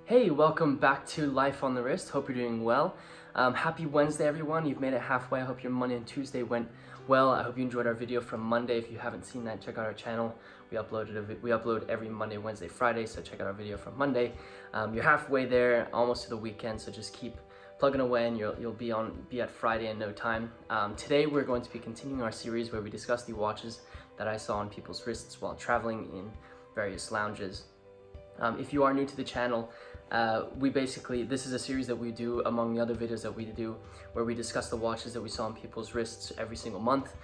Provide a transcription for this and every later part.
Hey, welcome back to Life on the Wrist. Hope you're doing well. Happy Wednesday, everyone. You've made it halfway. I hope your Monday and Tuesday went well. I hope you enjoyed our video from Monday. If you haven't seen that, check out our channel. We upload every Monday, Wednesday, Friday, so check out our video from Monday. You're halfway there, almost to the weekend, so just keep plugging away and you'll be at Friday in no time. Today we're going to be continuing our series where we discuss the watches that I saw on people's wrists while traveling in various lounges. If you are new to the channel, this is a series that we do among the other videos that we do where we discuss the watches that we saw on people's wrists every single month.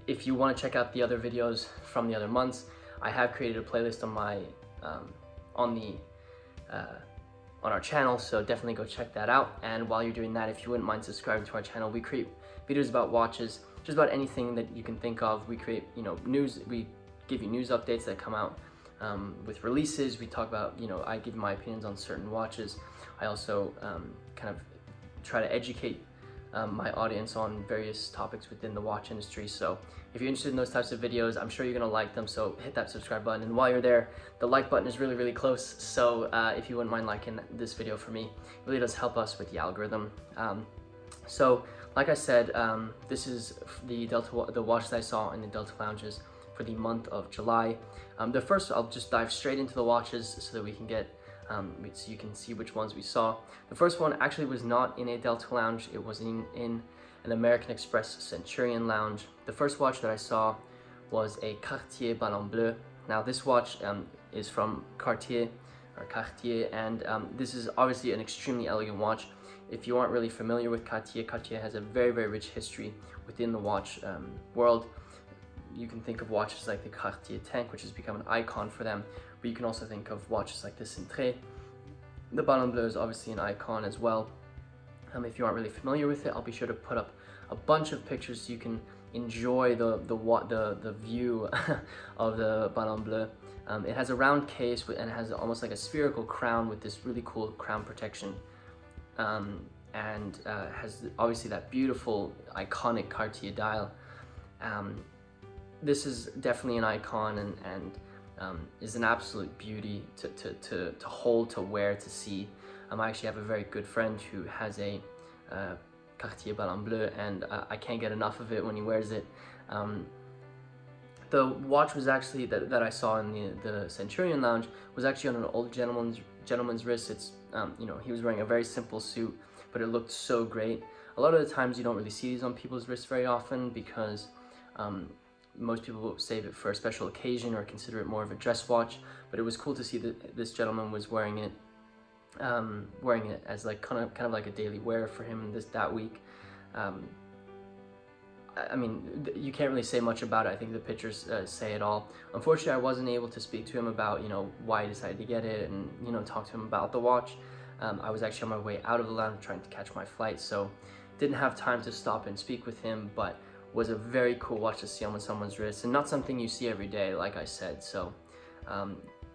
If you want to check out the other videos from the other months, I have created a playlist on our channel, so definitely go check that out. And while you're doing that, if you wouldn't mind subscribing to our channel, we create videos about watches, just about anything that you can think of. We create, news. We give you news updates that come out with releases. We talk about, I give my opinions on certain watches. I also kind of try to educate my audience on various topics within the watch industry. So if you're interested in those types of videos, I'm sure you're gonna like them, so hit that subscribe button. And while you're there, the like button is really, really close. So if you wouldn't mind liking this video for me, it really does help us with the algorithm. So like I said, this is the watch that I saw in the Delta lounges for the month of July. I'll just dive straight into the watches so that we can get so you can see which ones we saw. The first one actually was not in a Delta lounge. It was in an American Express Centurion lounge. The first watch that I saw was a Cartier Ballon Bleu. Now this watch is from Cartier, and this is obviously an extremely elegant watch. If you aren't really familiar with Cartier, Cartier has a very, very rich history within the watch world. You can think of watches like the Cartier Tank, which has become an icon for them, but you can also think of watches like the Cintré. The Ballon Bleu is obviously an icon as well. If you aren't really familiar with it, I'll be sure to put up a bunch of pictures so you can enjoy the view of the Ballon Bleu. It has a round case and it has almost like a spherical crown with this really cool crown protection, and has obviously that beautiful iconic Cartier dial. This is definitely an icon and is an absolute beauty to hold, to wear, to see. I actually have a very good friend who has a Cartier Ballon Bleu, and I can't get enough of it when he wears it. The watch was actually that I saw in the Centurion lounge was actually on an old gentleman's wrist. It's he was wearing a very simple suit, but it looked so great. A lot of the times you don't really see these on people's wrists very often because most people will save it for a special occasion or consider it more of a dress watch, but it was cool to see that this gentleman was wearing it as like kind of like a daily wear for him that week. I mean, you can't really say much about it. I think the pictures say it all. Unfortunately, I wasn't able to speak to him about why he decided to get it and talk to him about the watch. I was actually on my way out of the lounge trying to catch my flight, so didn't have time to stop and speak with him, but was a very cool watch to see on someone's wrist, and not something you see every day, like I said. So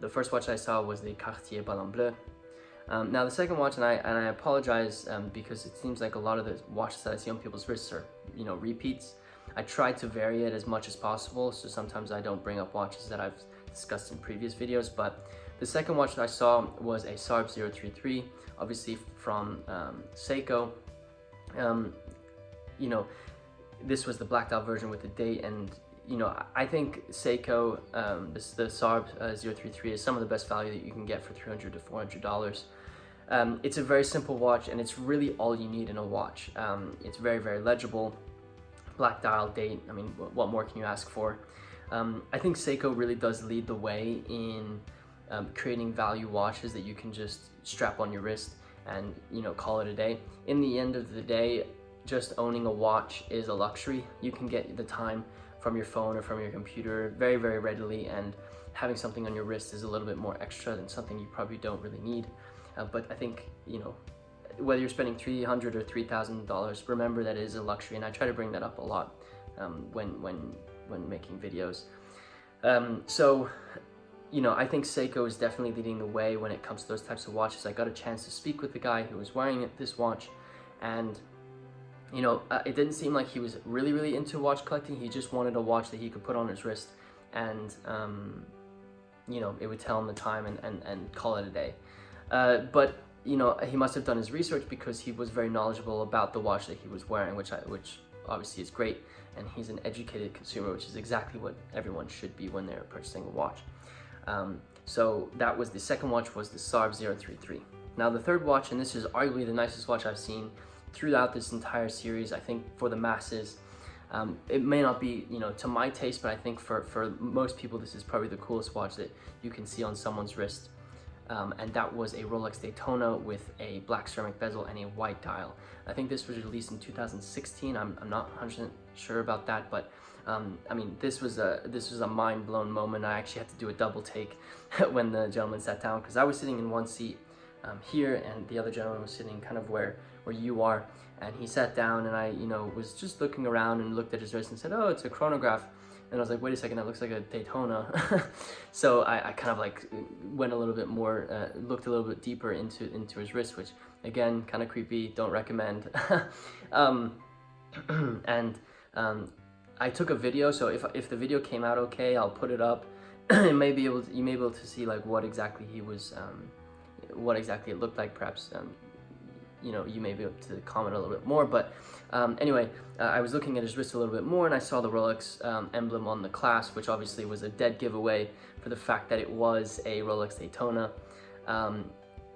the first watch I saw was the Cartier Ballon Bleu. Now the second watch, and I apologize because it seems like a lot of the watches that I see on people's wrists are repeats. I try to vary it as much as possible, so sometimes I don't bring up watches that I've discussed in previous videos. But the second watch that I saw was a SARB033, obviously from Seiko. This was the blacked out version with the date, and I think Seiko, the SARB033 is some of the best value that you can get for $300 to $400. It's a very simple watch, and it's really all you need in a watch. It's very, very legible, black dial, date. I mean, what more can you ask for? I think Seiko really does lead the way in creating value watches that you can just strap on your wrist and call it a day. In the end of the day, just owning a watch is a luxury. You can get the time from your phone or from your computer very, very readily, and having something on your wrist is a little bit more extra than something you probably don't really need. But I think, whether you're spending $300 or $3,000, remember that it is a luxury, and I try to bring that up a lot when making videos. I think Seiko is definitely leading the way when it comes to those types of watches. I got a chance to speak with the guy who was wearing this watch, and it didn't seem like he was really into watch collecting. He just wanted a watch that he could put on his wrist and it would tell him the time and call it a day. But you know, he must have done his research because he was very knowledgeable about the watch that he was wearing, which obviously is great. And he's an educated consumer, which is exactly what everyone should be when they're purchasing a watch. So that was the second watch, was the SARB033. Now the third watch, and this is arguably the nicest watch I've seen throughout this entire series, I think for the masses. It may not be, you know, to my taste, but I think for most people this is probably the coolest watch that you can see on someone's wrist. And that was a Rolex Daytona with a black ceramic bezel and a white dial. I think this was released in 2016. I'm not 100% sure about that, but I mean, this was a mind-blown moment. I actually had to do a double take when the gentleman sat down, because I was sitting in one seat here, and the other gentleman was sitting kind of where you are. And he sat down, and I, you know, was just looking around and looked at his wrist and said, "Oh, it's a chronograph." And I was like, "Wait a second, that looks like a Daytona." So I kind of like went a little bit more, looked a little bit deeper into his wrist, which again, kind of creepy. Don't recommend. And I took a video, so if the video came out okay, I'll put it up. You may be able to see like what exactly he was, what exactly it looked like. Perhaps you know, you may be able to comment a little bit more, but anyway, I was looking at his wrist a little bit more, and I saw the Rolex emblem on the clasp, which obviously was a dead giveaway for the fact that it was a Rolex Daytona.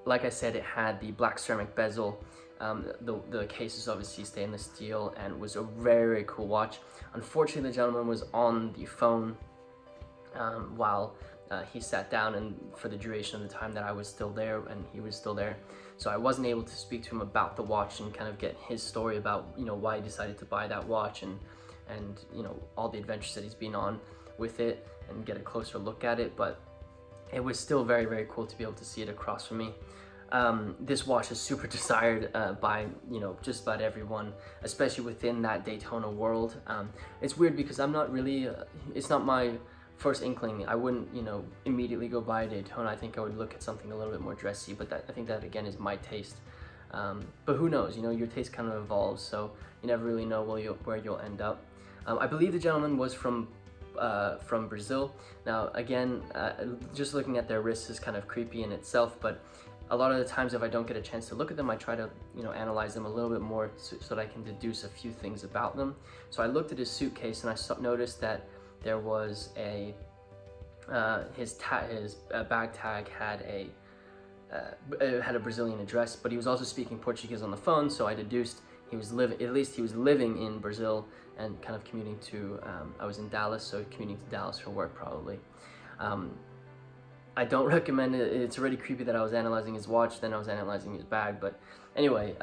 Like I said, it had the black ceramic bezel. The case is obviously stainless steel, and was a very, very cool watch. Unfortunately, the gentleman was on the phone while he sat down, and for the duration of the time that I was still there and he was still there. So I wasn't able to speak to him about the watch and kind of get his story about, you know, why he decided to buy that watch, and you know, all the adventures that he's been on with it, and get a closer look at it. But it was still very, very cool to be able to see it across from me. This watch is super desired by, you know, just about everyone, especially within that Daytona world. It's weird because I'm not really, it's not my first inkling. I wouldn't, you know, immediately go buy a Daytona. I think I would look at something a little bit more dressy, but I think that again is my taste. But who knows, you know, your taste kind of evolves, so you never really know where you'll end up. I believe the gentleman was from Brazil. Now again, just looking at their wrists is kind of creepy in itself, but a lot of the times if I don't get a chance to look at them, I try to, you know, analyze them a little bit more so that I can deduce a few things about them. So I looked at his suitcase, and I noticed that there was a his bag tag had a Brazilian address, but he was also speaking Portuguese on the phone. So I deduced he was living in Brazil and kind of commuting to. I was in Dallas, so commuting to Dallas for work probably. I don't recommend it. It's already creepy that I was analyzing his watch, then I was analyzing his bag. But anyway,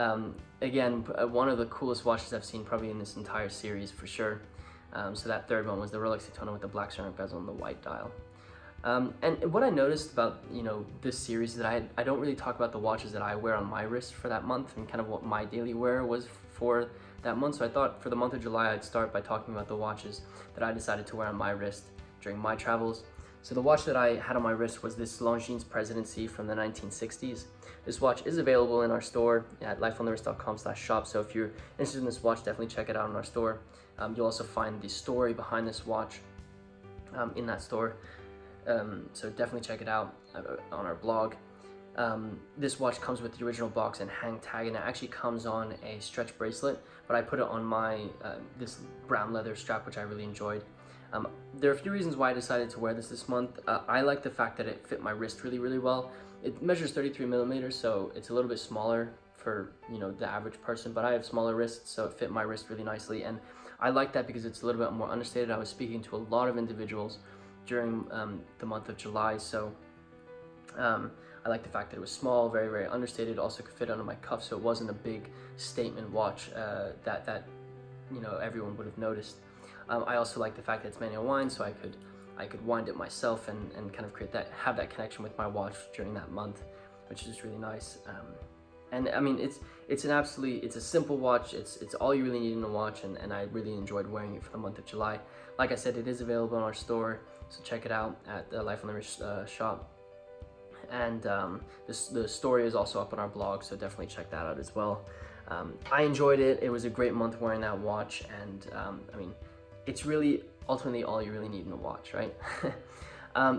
again, one of the coolest watches I've seen probably in this entire series for sure. So that third one was the Rolex Daytona with the black ceramic bezel and the white dial. And what I noticed about, you know, this series is that I don't really talk about the watches that I wear on my wrist for that month, and kind of what my daily wear was for that month. So I thought for the month of July I'd start by talking about the watches that I decided to wear on my wrist during my travels. So the watch that I had on my wrist was this Longines Presidency from the 1960s. This watch is available in our store at lifeonthewrist.com/shop. So if you're interested in this watch, definitely check it out in our store. You'll also find the story behind this watch in that store. So definitely check it out on our blog. This watch comes with the original box and hang tag, and it actually comes on a stretch bracelet, but I put it on my this brown leather strap, which I really enjoyed. There are a few reasons why I decided to wear this month. I like the fact that it fit my wrist really, really well. It measures 33 millimeters, so it's a little bit smaller for, you know, the average person, but I have smaller wrists, so it fit my wrist really nicely. And I like that because it's a little bit more understated. I was speaking to a lot of individuals during the month of July, so I like the fact that it was small, very, very understated. Also could fit under my cuff, so it wasn't a big statement watch that you know, everyone would have noticed. I also like the fact that it's manual wind, so I could wind it myself and kind of have that connection with my watch during that month, which is really nice. And I mean, it's a simple watch. It's all you really need in a watch, and I really enjoyed wearing it for the month of July. Like I said, it is available in our store, so check it out at the Life on the Wrist shop. And the story is also up on our blog, so definitely check that out as well. I enjoyed it. It was a great month wearing that watch, and I mean, it's really ultimately all you really need in a watch, right?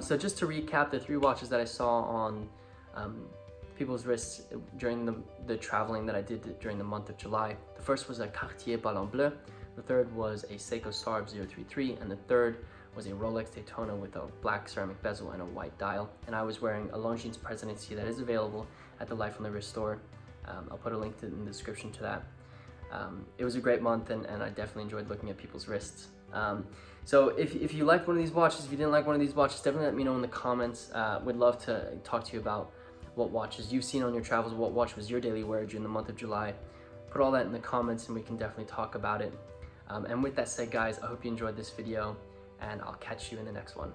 So just to recap, the three watches that I saw on people's wrists during the traveling that I did during the month of July. The first was a Cartier Ballon Bleu, the third was a Seiko SARB033, and the third was a Rolex Daytona with a black ceramic bezel and a white dial. And I was wearing a Longines Presidency that is available at the Life on the Wrist store. I'll put a link in the description to that. It was a great month, and I definitely enjoyed looking at people's wrists. So if you liked one of these watches, if you didn't like one of these watches, definitely let me know in the comments. Would love to talk to you about what watches you've seen on your travels, what watch was your daily wear during the month of July. Put all that in the comments and we can definitely talk about it. And with that said, guys, I hope you enjoyed this video, and I'll catch you in the next one.